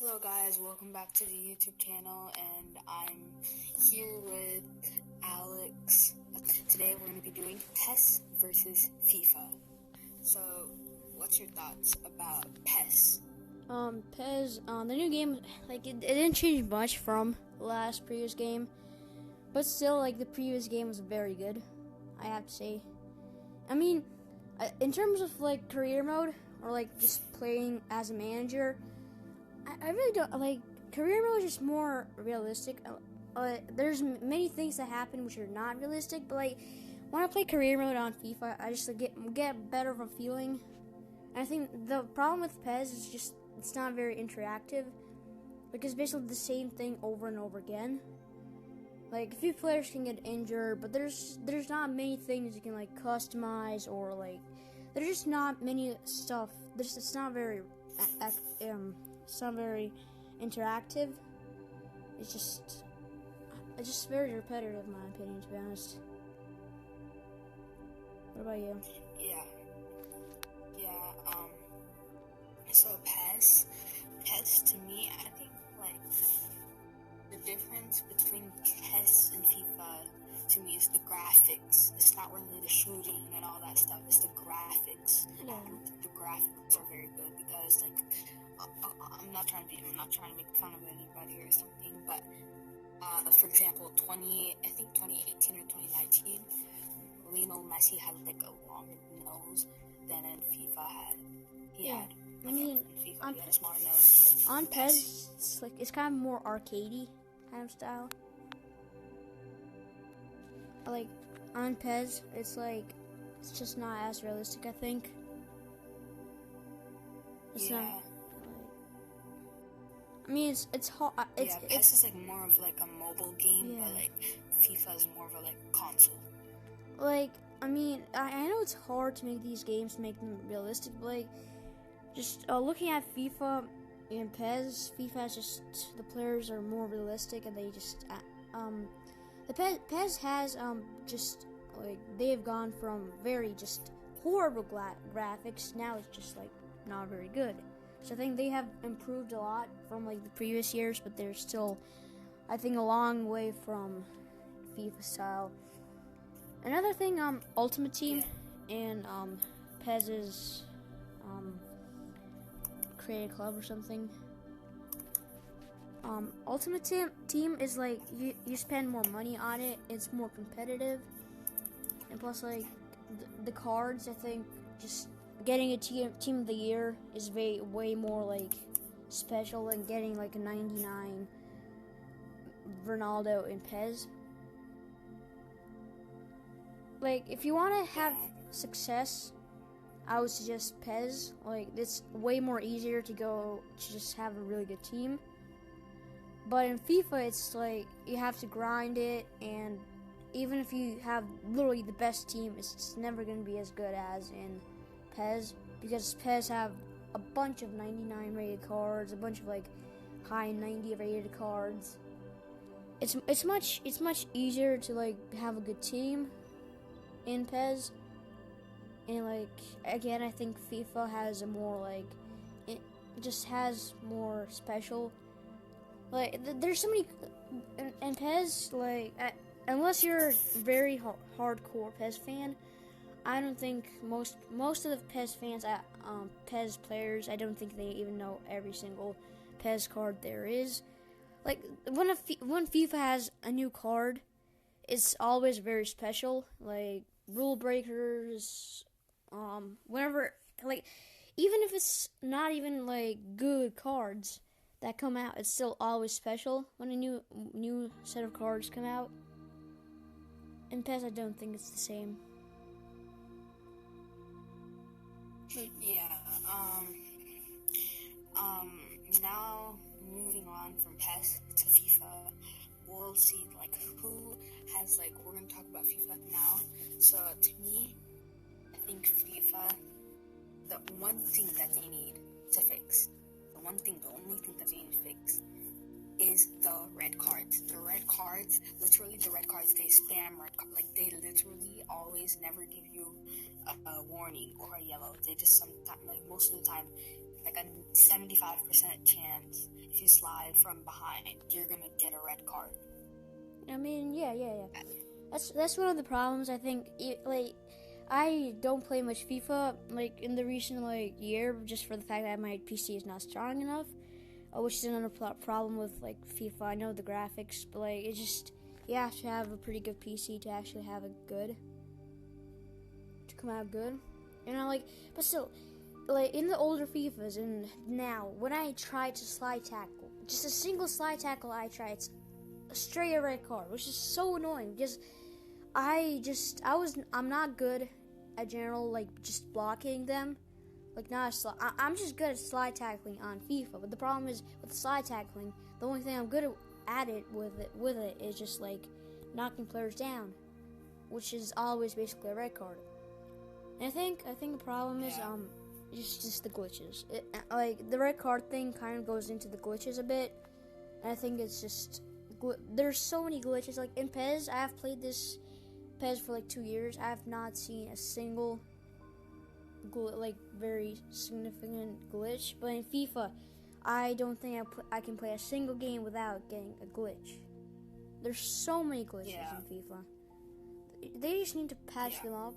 Hello guys, welcome back to the YouTube channel, and I'm here with Alex. Today we're going to be doing PES versus FIFA. So, what's your thoughts about PES? PES, the new game, it didn't change much from the previous game, but still, the previous game was very good, I have to say. I mean, in terms of, career mode, or, just playing as a manager, I really don't, career mode is just more realistic. There's many things that happen which are not realistic, but, when I play career mode on FIFA, I just, get better of a feeling. And I think the problem with PES is just, it's not very interactive. It's basically the same thing over and over again. A few players can get injured, but there's not many things you can, customize, or, there's just not many stuff. It's not very, it's not very interactive. It's just very repetitive, in my opinion, to be honest. What about you? Yeah, so PES to me, I think, the difference between PES and FIFA, to me, is the graphics. It's not really the shooting and all that stuff, it's the graphics. Yeah. The graphics are very good because, I'm not trying to make fun of anybody or something, but for example, 2018 or 2019, Lionel Messi had a long nose than in FIFA had. He had a smaller nose. On PES, it's kind of more arcadey kind of style. On PES, it's just not as realistic, I think. It's not. I mean, it's hard. PES is more of a mobile game, but FIFA is more of a console. I mean, I know it's hard to make these games, make them realistic, but just looking at FIFA and PES, FIFA is just, the players are more realistic, and they just the PES has just they've gone from very just horrible graphics, now it's just not very good. So I think they have improved a lot from the previous years, but they're still, I think, a long way from FIFA style. Another thing, Ultimate Team and PES's Create a Club or something. Ultimate Team is you spend more money on it. It's more competitive, and plus the cards, I think, just getting a team of the year is way more special than getting a 99 Ronaldo in PES. If you want to have success, I would suggest PES. It's way more easier to just have a really good team. But in FIFA, it's you have to grind it, and even if you have literally the best team, it's just never going to be as good as in PES, because PES have a bunch of 99 rated cards, a bunch of high 90 rated cards. It's much easier to have a good team in PES, and again, I think FIFA has a more it just has more special. There's so many in PES, unless you're a very hardcore PES fan, I don't think most of the PES fans, PES players, I don't think they even know every single PES card there is. When FIFA has a new card, it's always very special. Rule breakers, whenever, even if it's not even good cards that come out, it's still always special when a new set of cards come out. In PES, I don't think it's the same. Yeah, now moving on from PES to FIFA, we'll see who has we're gonna talk about FIFA now. So to me, I think FIFA, the one thing that they need to fix, the only thing that they need to fix is the red cards. The red cards, they spam red cards. They literally always never give you a warning or a yellow. They just sometimes, most of the time, a 75% chance if you slide from behind, you're gonna get a red card. I mean, yeah. That's one of the problems. I think, I don't play much FIFA like in the recent year, just for the fact that my PC is not strong enough, which is another problem with FIFA. I know the graphics, but it just, you have to have a pretty good PC to actually have it good, to come out good. But still, in the older FIFAs and now, when I try to slide tackle, just a single slide tackle I try, it's straight a red card, which is so annoying because I'm not good at general just blocking them. I'm just good at slide tackling on FIFA, but the problem is with slide tackling, the only thing I'm good at it with it is just knocking players down, which is always basically a red card. And I think the problem is just the glitches. The red card thing kind of goes into the glitches a bit, and I think it's just there's so many glitches. Like in PES, I have played this PES for 2 years. I have not seen a single very significant glitch. But in FIFA, I don't think I can play a single game without getting a glitch. There's so many glitches in FIFA. They just need to patch it up.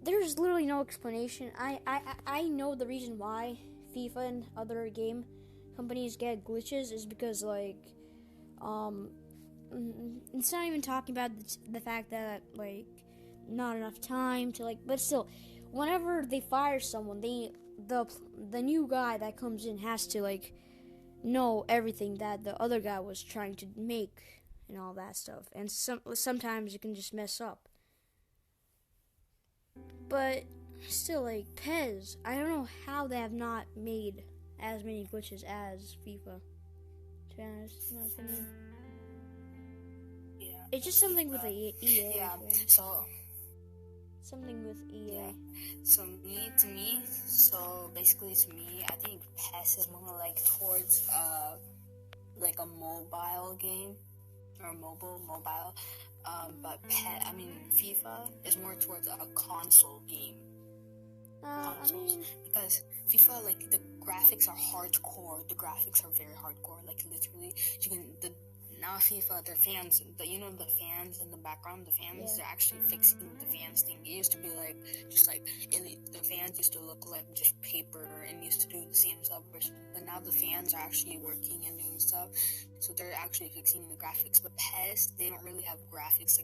There's literally no explanation. I know the reason why FIFA and other game companies get glitches is because it's not even talking about the fact that not enough time to but still, whenever they fire someone, the new guy that comes in has to know everything that the other guy was trying to make and all that stuff, and sometimes it can just mess up. But still, PES, I don't know how they have not made as many glitches as FIFA, to be honest, in my opinion. Yeah. It's just something with EA. Yeah, so... Something with EA. Yeah. So basically to me, I think PES is more towards a mobile game, or mobile. But FIFA is more towards a console game. Because FIFA, the graphics are hardcore. The graphics are very hardcore. Literally, now FIFA, their fans, the fans in the background, they're actually fixing the fans thing. It used to be the fans used to look like just paper and used to do the same celebration. But now the fans are actually working and doing stuff, so they're actually fixing the graphics. But PES, they don't really have graphics.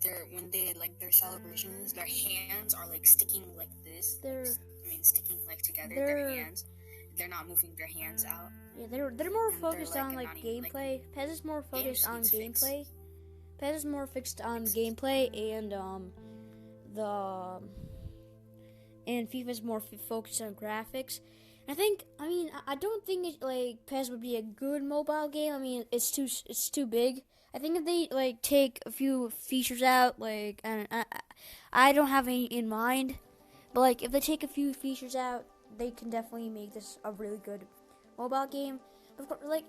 They're when they their celebrations, their hands are sticking like this. Sticking together. Their hands. They're not moving their hands out. Yeah, they're more focused on gameplay. PES is more focused on gameplay. PES is more fixed on gameplay, and FIFA is more focused on graphics. I don't think PES would be a good mobile game. It's too big. I think if they take a few features out, and I don't have any in mind, but if they take a few features out, they can definitely make this a really good mobile game. Of course,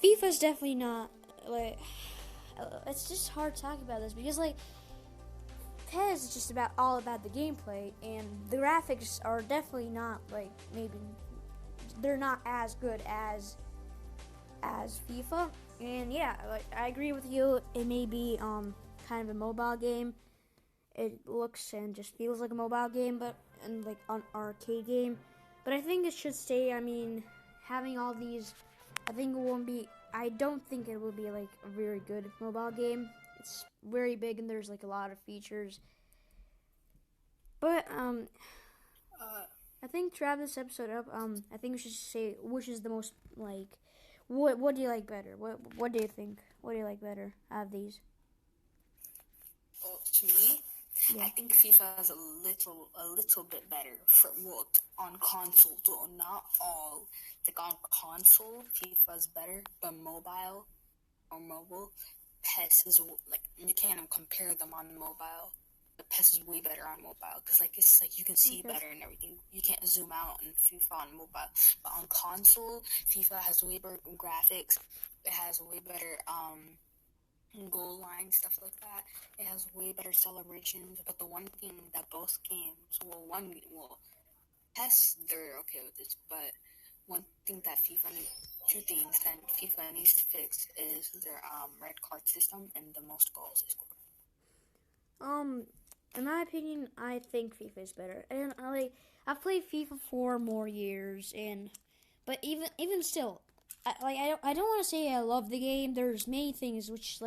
FIFA's definitely not it's just hard to talk about this because PES is just all about the gameplay, and the graphics are definitely not maybe they're not as good as FIFA. And yeah, I agree with you. It may be kind of a mobile game. It looks and just feels like a mobile game, but an arcade game. But I think it should stay. Having all these, I don't think it will be a very good mobile game. It's very big and there's a lot of features. But I think to wrap this episode up, I think we should say which is the most what do you like better? What do you think? What do you like better out of these? Well, to me, I think FIFA is a little bit better on console. So not all. On console, FIFA is better, but mobile, PES is you can't compare them on mobile. The PES is way better on mobile because it's you can see better and everything. You can't zoom out in FIFA on mobile, but on console, FIFA has way better graphics. It has way better goal line, stuff like that. It has way better celebrations. But the one thing that both games, PES, they're okay with this, but one thing that two things that FIFA needs to fix is their red card system and the most goals they score. In my opinion, I think FIFA is better, and I've played FIFA for more years, but even still, I don't want to say I love the game. There's many things which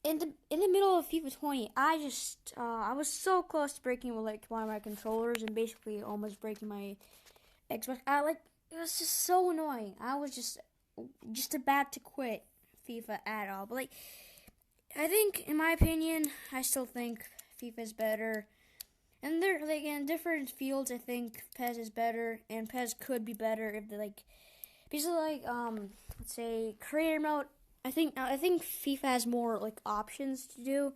in the middle of FIFA 20, I was so close to breaking one of my controllers and basically almost breaking my Xbox. It was just so annoying. I was just about to quit FIFA at all. But I think, in my opinion, I still think FIFA is better. And they're in different fields. I think PES is better, and PES could be better if they basically let's say career mode. I think FIFA has more options to do.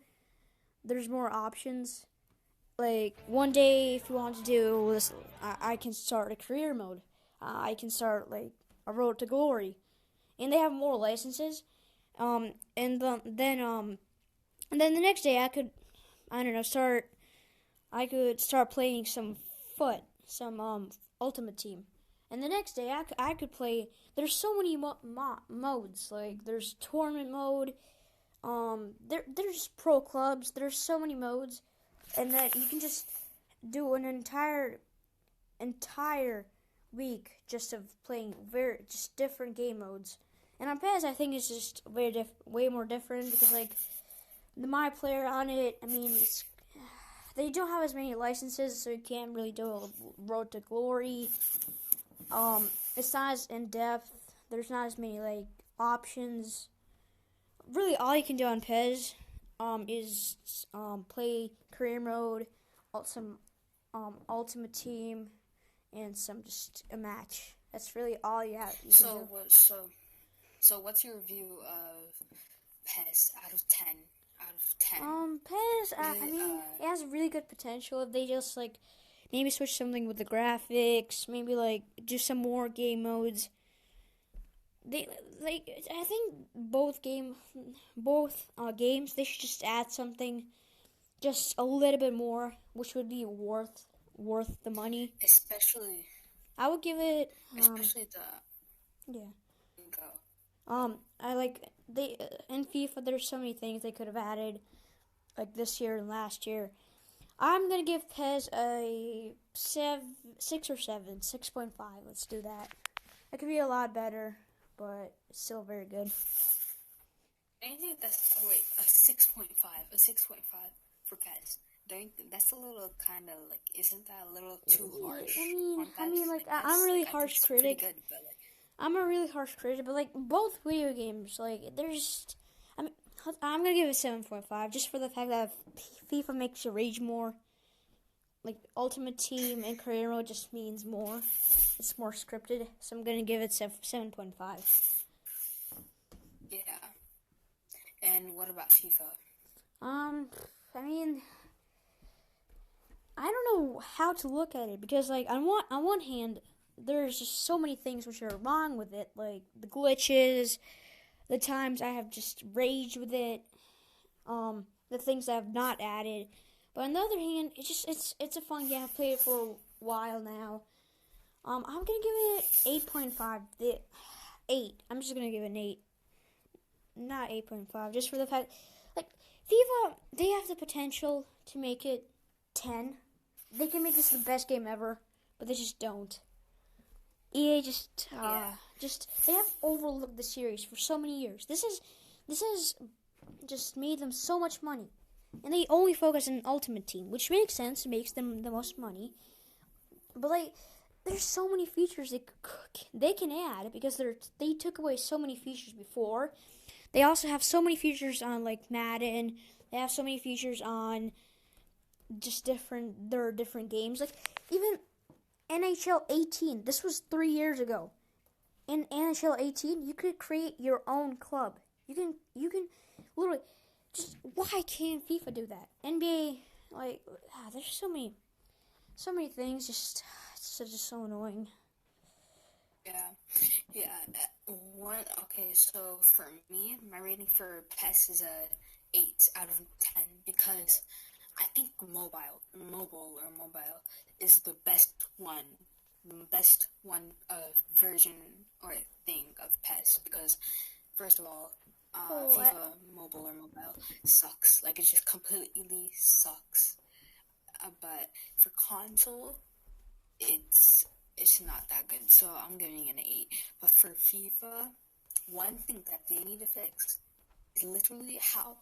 There's more options. One day, if you want to do this, I can start a career mode. I can start a road to glory, and they have more licenses. And then the next day I could, I don't know, start. I could start playing some Ultimate Team, and the next day I could play. There's so many modes. There's tournament mode. There's pro clubs. There's so many modes, and then you can just do an entire week just of playing just different game modes. And on PES, I think it's just way more different because the my player on it. I mean, they don't have as many licenses, so you can't really do a road to glory. It's not as in depth. There's not as many options. Really, all you can do on PES is play career mode, some Ultimate Team, and some just a match. That's really all you have. So what's your review of PES out of 10? Out of 10. PES. I mean, it has really good potential if they just maybe switch something with the graphics. Maybe do some more game modes. I think both games they should just add something just a little bit more, which would be worth the money. Especially I would give it especially the yeah. Go. They in FIFA there's so many things they could have added this year and last year. I'm gonna give PES a 6 or 7, 6.5. Let's do that. It could be a lot better, but it's still very good. I think that's a 6.5, for PES. That's a little kind of isn't that a little too harsh? I'm really harsh critic. Good, but I'm a really harsh critic, but both video games, there's. I mean, I'm gonna give it 7.5 just for the fact that FIFA makes you rage more. Ultimate Team and career mode just means more. It's more scripted, so I'm gonna give it 7.5. Yeah. And what about FIFA? I mean, I don't know how to look at it because on one hand, there's just so many things which are wrong with it, the glitches, the times I have just raged with it, the things I have not added. But on the other hand, it's a fun game. I've played it for a while now. I'm gonna give it 8.5. 8. I'm just gonna give it an 8, not 8.5, just for the fact FIFA, they have the potential to make it 10. They can make this the best game ever, but they just don't. EA just they have overlooked the series for so many years. This has just made them so much money, and they only focus on Ultimate Team, which makes sense. It makes them the most money, but there's so many features they can add because they took away so many features before. They also have so many features on Madden. They have so many features on just different games. Even NHL 18. This was 3 years ago. In NHL 18, you could create your own club. You can literally just why can't FIFA do that? NBA there's so many things it's just so annoying. Yeah. Okay, so for me, my rating for PES is a 8 out of 10 because I think mobile is the best one version or thing of PES because first of all, FIFA mobile sucks. Like it just completely sucks. But for console, it's not that good. So I'm giving it an 8. But for FIFA, one thing that they need to fix is literally how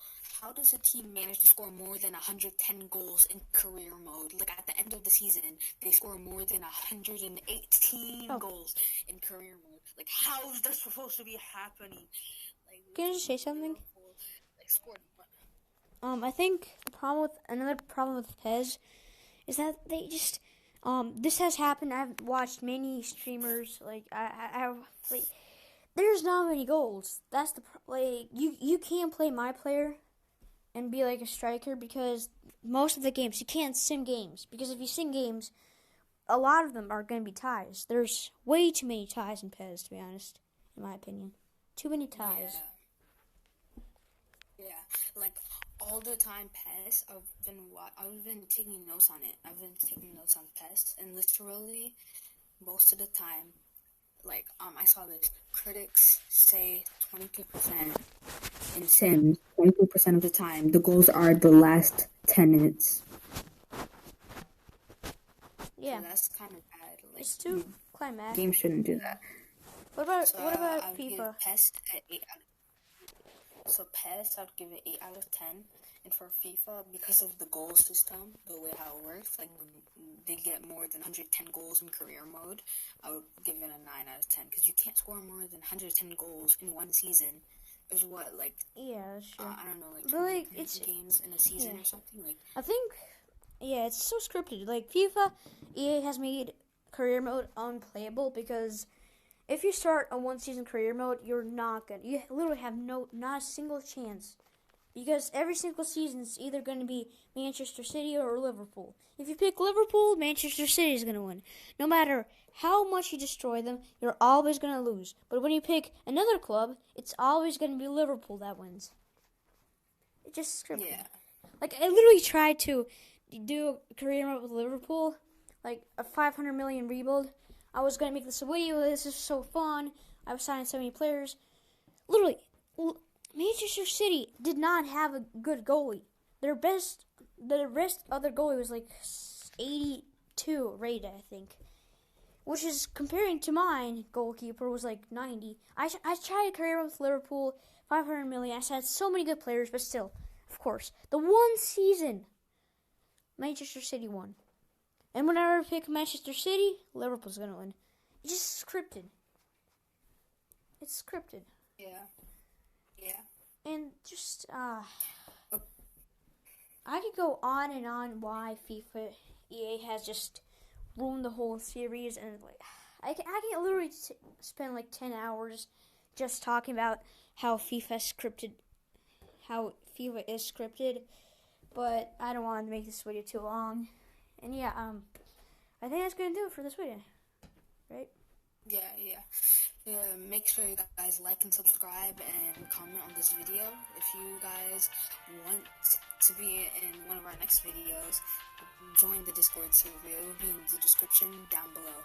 does a team manage to score more than 110 goals in career mode? Like at the end of the season, they score more than 118 goals in career mode. Like how is that supposed to be happening? Like, can I just say something? Like scored what? I think another problem with PES is that they just this has happened. I've watched many streamers like I like there's not many goals. That's the like you can't play my player and be like a striker because most of the games you can't sim games because if you sim games, a lot of them are going to be ties. There's way too many ties in PES, to be honest, in my opinion. Too many ties. Yeah, like all the time PES. I've been taking notes on it. I've been taking notes on PES, and literally most of the time, like I saw this. Critics say 22% in Sims. 22% of the time, the goals are the last 10 minutes. Yeah, so that's kind of bad. Like, it's too climatic. Games shouldn't do that. What about FIFA? PES at 8 out of, so PES, I'd give it 8 out of 10. And for FIFA, because of the goal system, the way how it works, like they get more than 110 goals in career mode, I would give it a 9 out of 10. Because you can't score more than 110 goals in one season. There's what, like... Yeah, that's true. I don't know, like but, like, it's games in a season or something. Like I think, yeah, it's so scripted. Like, FIFA, EA has made career mode unplayable because if you start a one-season career mode, you literally have not a single chance. Because every single season is either going to be Manchester City or Liverpool. If you pick Liverpool, Manchester City is going to win. No matter how much you destroy them, you're always going to lose. But when you pick another club, it's always going to be Liverpool that wins. It's just scripted. Yeah. Like, I literally tried to do a career mode with Liverpool, like a 500 million rebuild. I was going to make this a video. This is so fun. I was signing so many players. Literally, Manchester City did not have a good goalie. The rest other goalie was like 82 rated, I think. Which is, comparing to mine, goalkeeper was like 90. I tried a career with Liverpool, 500 million. I had so many good players, but still, of course, the one season, Manchester City won. And whenever I pick Manchester City, Liverpool's going to win. It's just scripted. It's scripted. Yeah. And just, I could go on and on why FIFA EA has just ruined the whole series, and like, I can literally spend like 10 hours just talking about how FIFA is scripted, but I don't want to make this video too long. And yeah, I think that's gonna do it for this video, right? Yeah. Make sure you guys like and subscribe and comment on this video. If you guys want to be in one of our next videos, join the Discord server. It will be in the description down below.